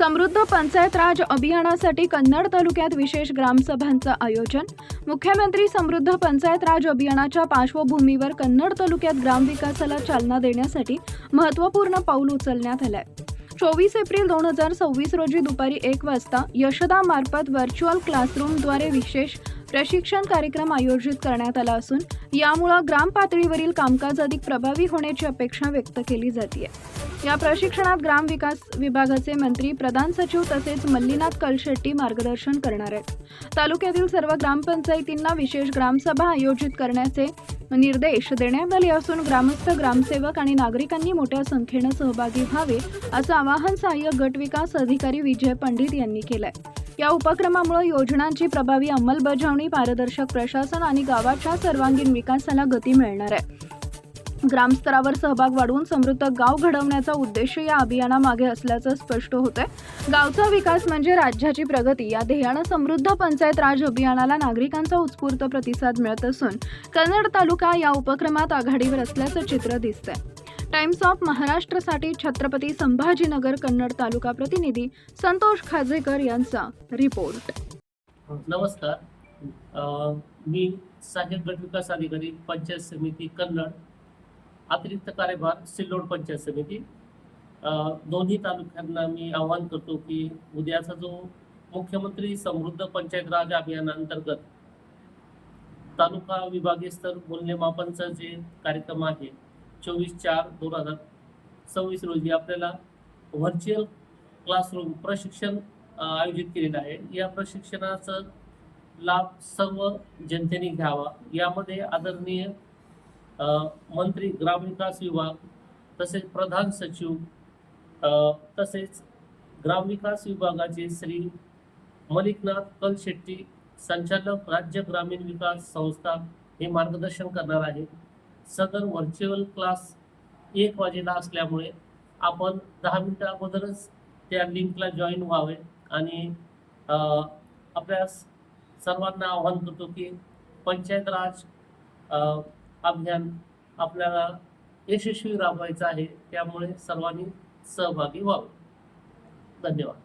समृद्ध पंचायत राज अभियानासाठी कन्नड तालुक्यात विशेष ग्रामसभांचं आयोजन। मुख्यमंत्री समृद्ध पंचायत राज अभियानाच्या पार्श्वभूमीवर कन्नड तालुक्यात ग्रामविकासाला चालना देण्यासाठी महत्त्वपूर्ण पाऊल उचलण्यात आलंय। 24 एप्रिल 2026 रोजी दुपारी 1 वाजता यशदा मार्फत व्हर्च्युअल क्लासरूमद्वारे विशेष प्रशिक्षण कार्यक्रम आयोजित करण्यात आला असून यामुळे ग्राम पातळीवरील कामकाज अधिक प्रभावी होण्याची अपेक्षा व्यक्त केली जाते। या प्रशिक्षणात ग्राम विकास विभागाचे मंत्री, प्रधान सचिव तसेच मल्लीनाथ कलशेट्टी मार्गदर्शन करणार आहेत। तालुक्यातील सर्व ग्रामपंचायतींना विशेष ग्रामसभा आयोजित करण्याचे निर्देश देण्यात आले असून ग्रामस्थ, ग्रामसेवक आणि नागरिकांनी मोठ्या संख्येने सहभागी व्हावे असं आवाहन सहाय्यक गट विकास अधिकारी विजय पंडित यांनी केलंय। या उपक्रमामुळे योजनांची प्रभावी अंमलबजावणी, पारदर्शक प्रशासन आणि गावाच्या सर्वांगीण विकासाला गती मिळणार आहे। ग्रामस्तरावर सहभाग वाढवून समृद्ध गाव घडवण्याचा उद्देश या अभियानामागे असल्याचं स्पष्ट होतंय। गावचा विकास म्हणजे राज्याची प्रगती या ध्येयाने समृद्ध पंचायत राज अभियानाला नागरिकांचा उत्स्फूर्त प्रतिसाद मिळत असून कन्नड तालुका या उपक्रमात आघाडीवर असल्याचं चित्र दिसतंय। टाइम्स ऑफ महाराष्ट्रसाठी छत्रपती संभाजीनगर कन्नड तालुका प्रतिनिधी संतोष खाजेकर यांचा रिपोर्ट। नमस्कार, मी सहाय्यक गट विकास अधिकारी पंचायत समिती कन्नड, अतिरिक्त कार्यभार सिल्लोड पंचायत समिती। दोन्ही तालुक्यांना मी आवाहन करतो की उद्याचा जो मुख्यमंत्री समृद्ध पंचायत राज अभियानांतर्गत तालुका विभागीय स्तर मूल्यमापनचा जे कार्यक्रम आहे 24/4/2026 रोजी आपल्याला व्हर्च्युअल क्लासरूम प्रशिक्षण आयोजित केलेलं आहे। या प्रशिक्षणाचा लाभ सर्व जनतेने घ्यावा। यामध्ये आदरणीय मंत्री, ग्रामविकास विभाग तसेच प्रधान सचिव तसेच ग्रामविकास विभागाचे श्री मल्लीनाथ कलशेट्टी, संचालक राज्य ग्रामीण विकास संस्था हे मार्गदर्शन करणार आहे। सदर व्हर्च्युअल क्लास 1 वाजेला असल्यामुळे आपण 10 मिनिटं अगोदरच त्या लिंकला जॉईन व्हावे आणि आपल्या सर्वांना आवाहन करतो की पंचायत राज अभियान आपल्याला यशस्वी राबवायचं आहे, त्यामुळे सर्वांनी सहभागी व्हावे। धन्यवाद।